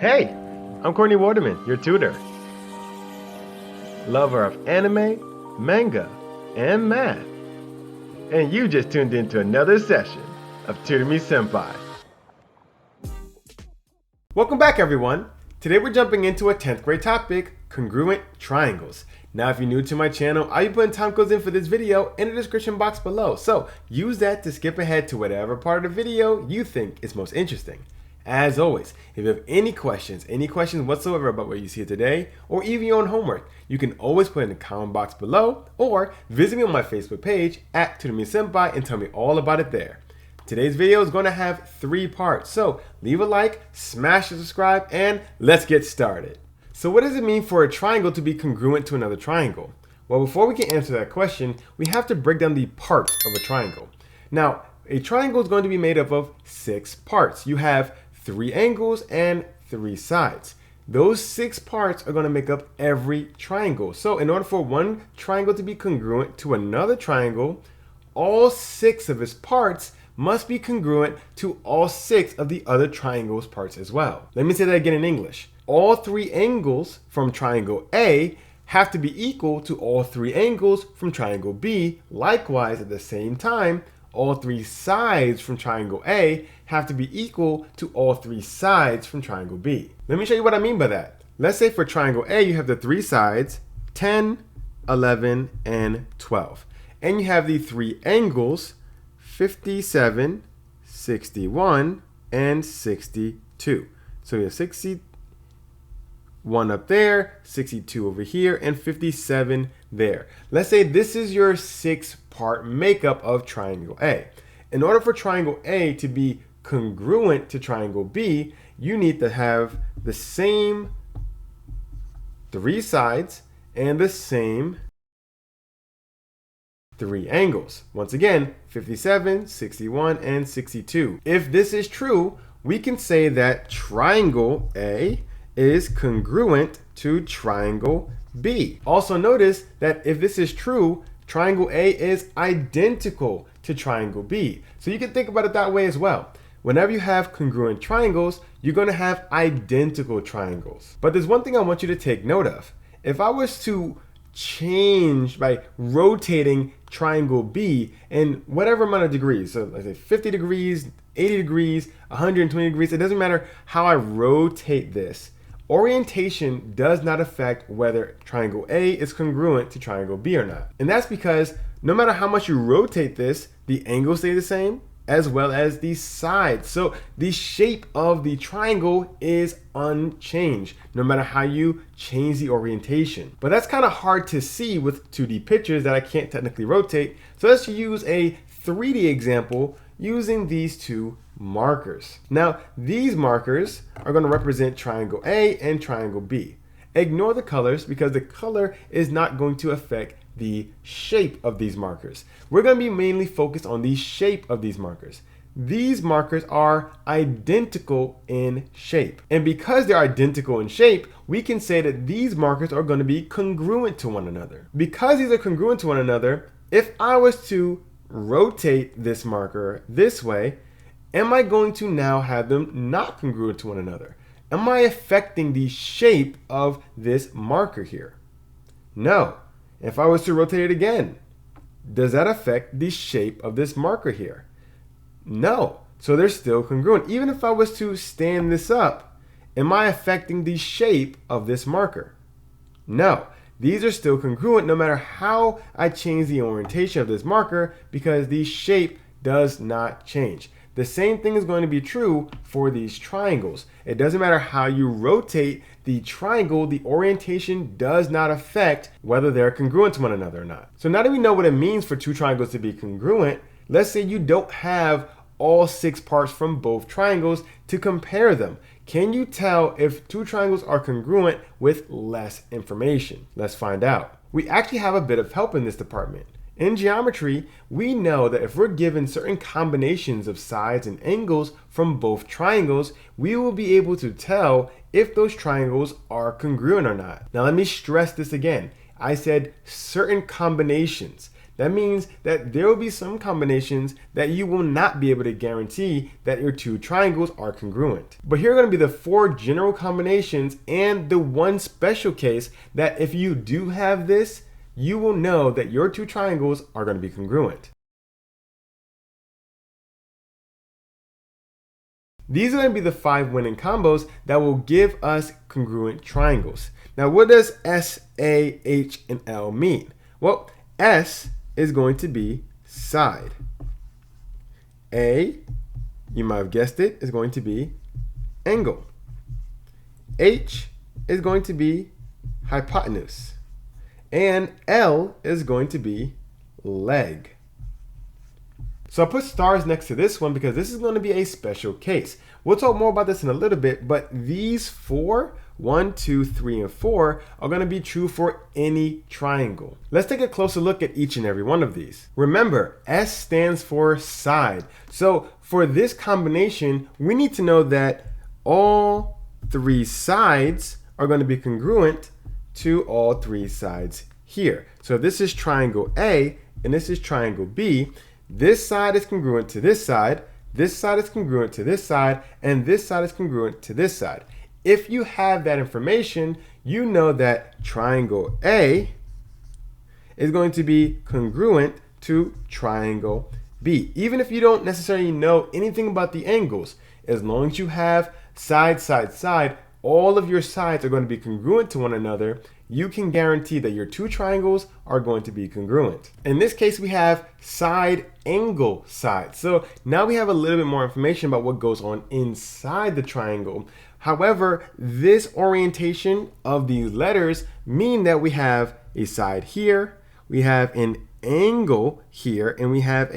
Hey, I'm Courtney Waterman, your tutor. Lover of anime, manga, and math. And you just tuned into another session of Tutor Me Sempai. Welcome back, everyone. Today we're jumping into a 10th grade topic, congruent triangles. Now, if you're new to my channel, I'll be putting time codes in for this video in the description box below. So use that to skip ahead to whatever part of the video you think is most interesting. As always, if you have any questions whatsoever about what you see today, or even your own homework, you can always put it in the comment box below, or visit me on my Facebook page at Tutor Me Sempai and tell me all about it there. Today's video is going to have 3 parts, so leave a like, smash the subscribe, and let's get started. So what does it mean for a triangle to be congruent to another triangle? Well, before we can answer that question, we have to break down the parts of a triangle. Now, a triangle is going to be made up of 6 parts. You have 3 angles and 3 sides. Those 6 parts are going to make up every triangle. So in order for one triangle to be congruent to another triangle, all 6 of its parts must be congruent to all 6 of the other triangle's parts as well. Let me say that again in English. All 3 angles from triangle A have to be equal to all 3 angles from triangle B. Likewise, at the same time, all 3 sides from triangle A have to be equal to all 3 sides from triangle B. Let me show you what I mean by that. Let's say for triangle A, you have the 3 sides, 10, 11, and 12. And you have the 3 angles, 57, 61, and 62. So you have 61 up there, 62 over here, and 57 there. Let's say this is your 6-part makeup of triangle A. In order for triangle A to be congruent to triangle B, you need to have the same 3 sides and the same 3 angles. Once again, 57, 61, and 62. If this is true, we can say that triangle A is congruent to triangle B. Also notice that if this is true, triangle A is identical to triangle B. So you can think about it that way as well. Whenever you have congruent triangles, you're going to have identical triangles. But there's one thing I want you to take note of. If I was to change by rotating triangle B in whatever amount of degrees, so let's say 50 degrees, 80 degrees, 120 degrees, it doesn't matter how I rotate this. Orientation does not affect whether triangle A is congruent to triangle B or not. And that's because no matter how much you rotate this, the angles stay the same as well as the sides. So the shape of the triangle is unchanged no matter how you change the orientation. But that's kind of hard to see with 2D pictures that I can't technically rotate. So let's use a 3D example using these 2 markers. Now, these markers are going to represent triangle A and triangle B. Ignore the colors because the color is not going to affect the shape of these markers. We're going to be mainly focused on the shape of these markers. These markers are identical in shape. And because they're identical in shape, we can say that these markers are going to be congruent to one another. Because these are congruent to one another, if I was to rotate this marker this way, am I going to now have them not congruent to one another? Am I affecting the shape of this marker here? No. If I was to rotate it again, does that affect the shape of this marker here? No. So they're still congruent. Even if I was to stand this up, am I affecting the shape of this marker? No. These are still congruent no matter how I change the orientation of this marker because the shape does not change. The same thing is going to be true for these triangles. It doesn't matter how you rotate the triangle, the orientation does not affect whether they're congruent to one another or not. So now that we know what it means for 2 triangles to be congruent, let's say you don't have all 6 parts from both triangles to compare them. Can you tell if 2 triangles are congruent with less information? Let's find out. We actually have a bit of help in this department. In geometry, we know that if we're given certain combinations of sides and angles from both triangles, we will be able to tell if those triangles are congruent or not. Now let me stress this again. I said certain combinations. That means that there will be some combinations that you will not be able to guarantee that your two triangles are congruent. But here are going to be the 4 general combinations and the one special case that if you do have this, you will know that your two triangles are going to be congruent. These are going to be the 5 winning combos that will give us congruent triangles. Now, what does S, A, H, and L mean? Well, S is going to be side. A, you might have guessed it, is going to be angle. H is going to be hypotenuse. And L is going to be leg. So I put stars next to this one because this is going to be a special case. We'll talk more about this in a little bit, but these 4, 1, 2, 3, and 4 are going to be true for any triangle. Let's take a closer look at each and every one of these. Remember, S stands for side. So for this combination, we need to know that all 3 sides are going to be congruent to all 3 sides here. So if this is triangle A and this is triangle B, this side is congruent to this side is congruent to this side, and this side is congruent to this side. If you have that information, you know that triangle A is going to be congruent to triangle B. Even if you don't necessarily know anything about the angles, as long as you have side, side, side, all of your sides are going to be congruent to one another, you can guarantee that your two triangles are going to be congruent. In this case, we have side, angle, side. So now we have a little bit more information about what goes on inside the triangle. However, this orientation of these letters mean that we have a side here, we have an angle here, and we have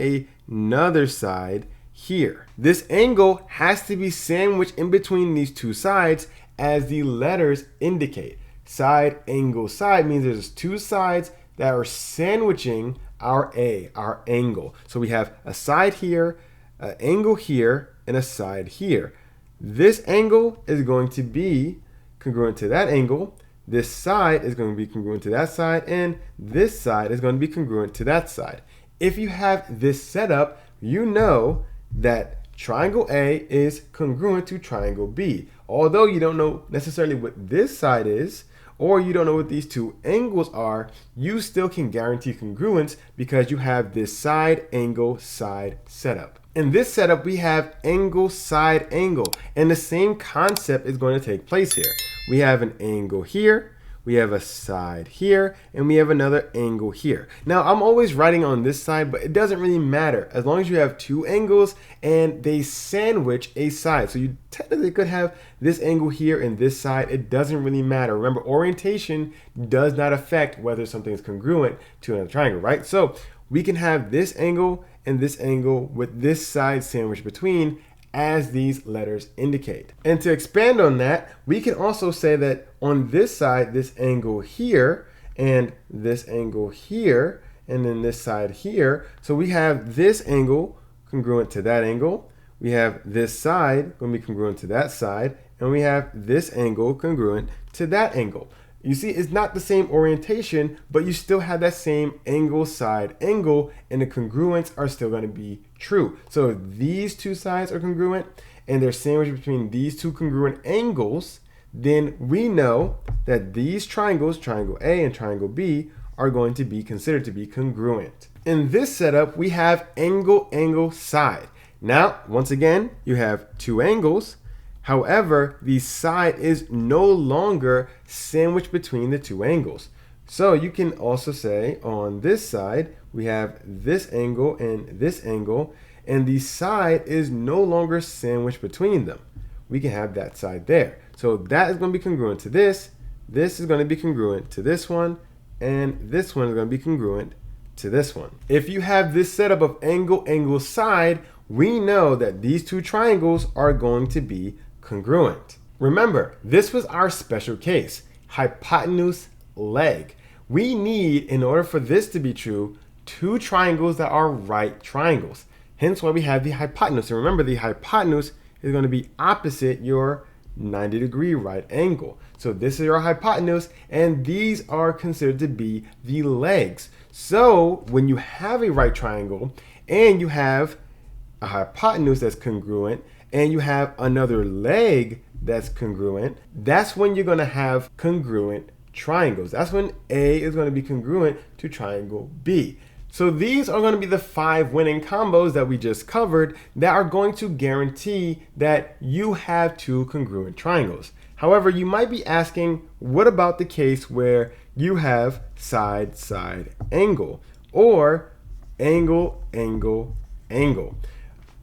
another side here. This angle has to be sandwiched in between these two sides as the letters indicate. Side, angle, side means there's two sides that are sandwiching our angle. So we have a side here, an angle here, and a side here. This angle is going to be congruent to that angle. This side is going to be congruent to that side, and this side is going to be congruent to that side. If you have this setup, you know that triangle A is congruent to triangle B. Although you don't know necessarily what this side is, or you don't know what these two angles are, you still can guarantee congruence because you have this side, angle, side setup. In this setup, we have angle, side, angle, and the same concept is going to take place here. We have an angle here, we have a side here, and we have another angle here. Now, I'm always writing on this side, but it doesn't really matter as long as you have two angles and they sandwich a side. So you technically could have this angle here and this side. It doesn't really matter. Remember, orientation does not affect whether something is congruent to another triangle, right? So we can have this angle and this angle with this side sandwiched between, as these letters indicate. And to expand on that, we can also say that on this side, this angle here, and this angle here, and then this side here. So we have this angle congruent to that angle. We have this side going to be congruent to that side, and we have this angle congruent to that angle. You see, it's not the same orientation, but you still have that same angle, side, angle, and the congruents are still going to be true. So if these two sides are congruent and they're sandwiched between these two congruent angles, then we know that these triangles, triangle A and triangle B, are going to be considered to be congruent. In this setup, we have angle, angle, side. Now, once again, you have two angles. However, the side is no longer sandwiched between the two angles. So you can also say on this side, we have this angle, and the side is no longer sandwiched between them. We can have that side there. So that is going to be congruent to this is going to be congruent to this one, and this one is going to be congruent to this one. If you have this setup of angle, angle, side, we know that these two triangles are going to be congruent. Remember, this was our special case, hypotenuse, leg. We need, in order for this to be true, two triangles that are right triangles. Hence why we have the hypotenuse. And remember, the hypotenuse is going to be opposite your 90-degree right angle. So this is our hypotenuse, and these are considered to be the legs. So when you have a right triangle and you have a hypotenuse that's congruent and you have another leg that's congruent, that's when you're going to have congruent triangles. That's when A is going to be congruent to triangle B. So these are going to be the 5 winning combos that we just covered that are going to guarantee that you have 2 congruent triangles. However, you might be asking, what about the case where you have side-side angle or angle, angle, angle?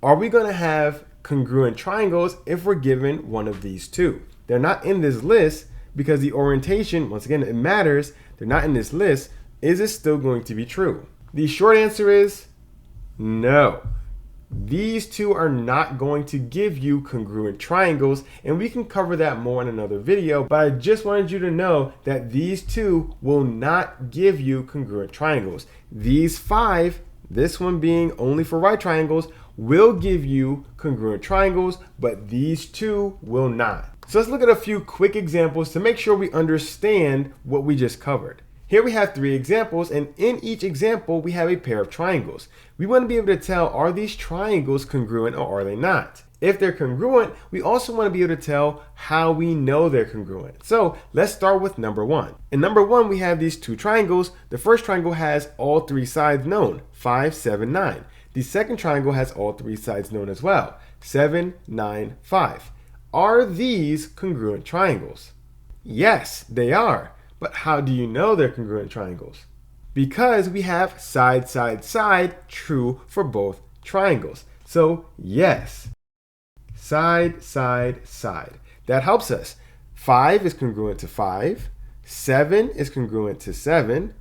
Are we going to have congruent triangles if we're given one of these two? They're not in this list because the orientation, once again, it matters. They're not in this list. Is it still going to be true? The short answer is no. These two are not going to give you congruent triangles, and we can cover that more in another video, but I just wanted you to know that these two will not give you congruent triangles. These 5, this one being only for right triangles, will give you congruent triangles, but these two will not. So let's look at a few quick examples to make sure we understand what we just covered. Here we have 3 examples, and in each example, we have a pair of triangles. We want to be able to tell, are these triangles congruent or are they not? If they're congruent, we also want to be able to tell how we know they're congruent. So let's start with number 1. In number 1, we have these 2 triangles. The first triangle has all 3 sides known, 5, 7, 9. The second triangle has all 3 sides known as well, 7, 9, 5. Are these congruent triangles? Yes, they are. But how do you know they're congruent triangles? Because we have side, side, side, true for both triangles. So yes, side, side, side. That helps us. 5 is congruent to 5, 7 is congruent to 7,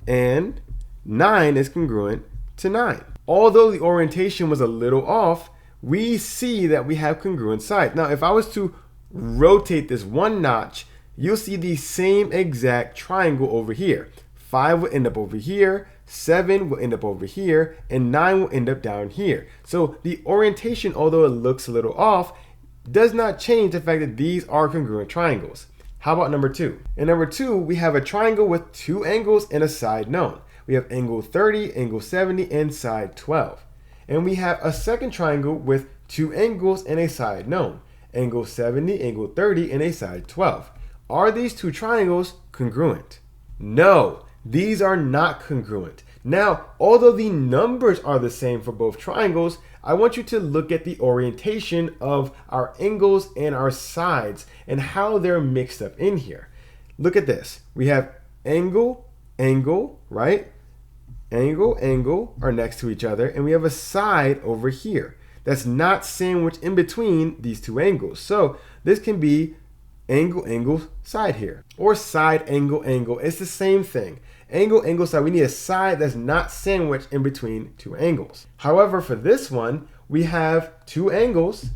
and 9 is congruent to 9. Although the orientation was a little off, we see that we have congruent sides. Now, if I was to rotate this 1 notch, you'll see the same exact triangle over here. 5 will end up over here, 7 will end up over here, and 9 will end up down here. So the orientation, although it looks a little off, does not change the fact that these are congruent triangles. How about number 2? In number 2, we have a triangle with 2 angles and a side known. We have angle 30, angle 70, and side 12. And we have a second triangle with 2 angles and a side known. Angle 70, angle 30, and a side 12. Are these 2 triangles congruent? No, these are not congruent. Now, although the numbers are the same for both triangles, I want you to look at the orientation of our angles and our sides and how they're mixed up in here. Look at this. We have angle, angle, right? Angle, angle are next to each other, and we have a side over here that's not sandwiched in between these 2 angles. So this can be angle, angle, side here, or side, angle, angle. It's the same thing. Angle, angle, side. We need a side that's not sandwiched in between 2 angles. However, for this one, we have 2 angles,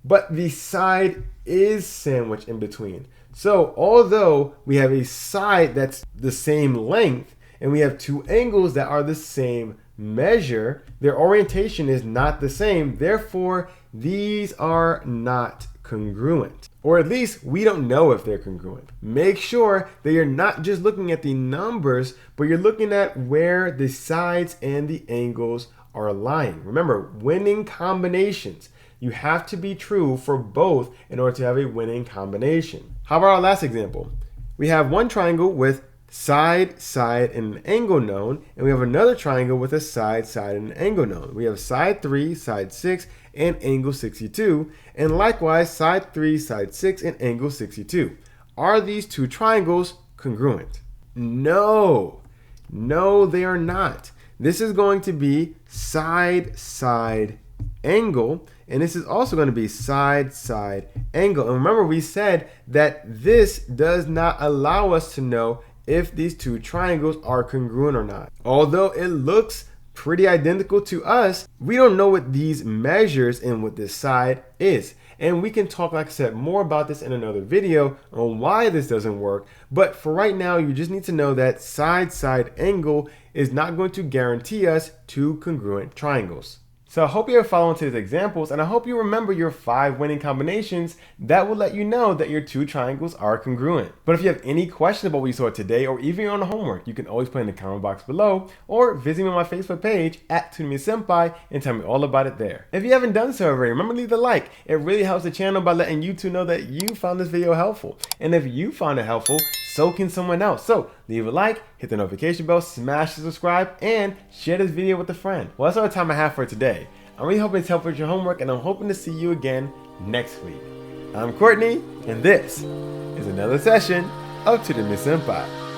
but the side is sandwiched in between. So although we have a side that's the same length, and we have 2 angles that are the same measure, their orientation is not the same. Therefore, these are not congruent. Or at least we don't know if they're congruent. Make sure that you're not just looking at the numbers, but you're looking at where the sides and the angles are lying. Remember, winning combinations. You have to be true for both in order to have a winning combination. How about our last example? We have one triangle with side, side, and an angle known, and we have another triangle with a side, side, and an angle known. We have side 3, side 6, and angle 62, and likewise side 3, side 6, and angle 62. Are these 2 triangles congruent? No, they are not. This is going to be side, side, angle, and this is also going to be side, side, angle. And remember, we said that this does not allow us to know if these 2 triangles are congruent or not. Although it looks pretty identical to us, we don't know what these measures and what this side is. And we can talk, like I said, more about this in another video on why this doesn't work. But for right now, you just need to know that side, side, angle is not going to guarantee us 2 congruent triangles. So I hope you're following today's examples, and I hope you remember your 5 winning combinations that will let you know that your 2 triangles are congruent. But if you have any questions about what you saw today, or even your own homework, you can always put in the comment box below, or visit me on my Facebook page at Tutor Me Sempai and tell me all about it there. If you haven't done so already, remember to leave a like. It really helps the channel by letting YouTube know that you found this video helpful. And if you found it helpful, so can someone else. So leave a like, hit the notification bell, smash the subscribe, and share this video with a friend. Well, that's all the time I have for today. I'm really hoping it's helpful with your homework, and I'm hoping to see you again next week. I'm Courtney, and this is another session of Tutor Me Sempai.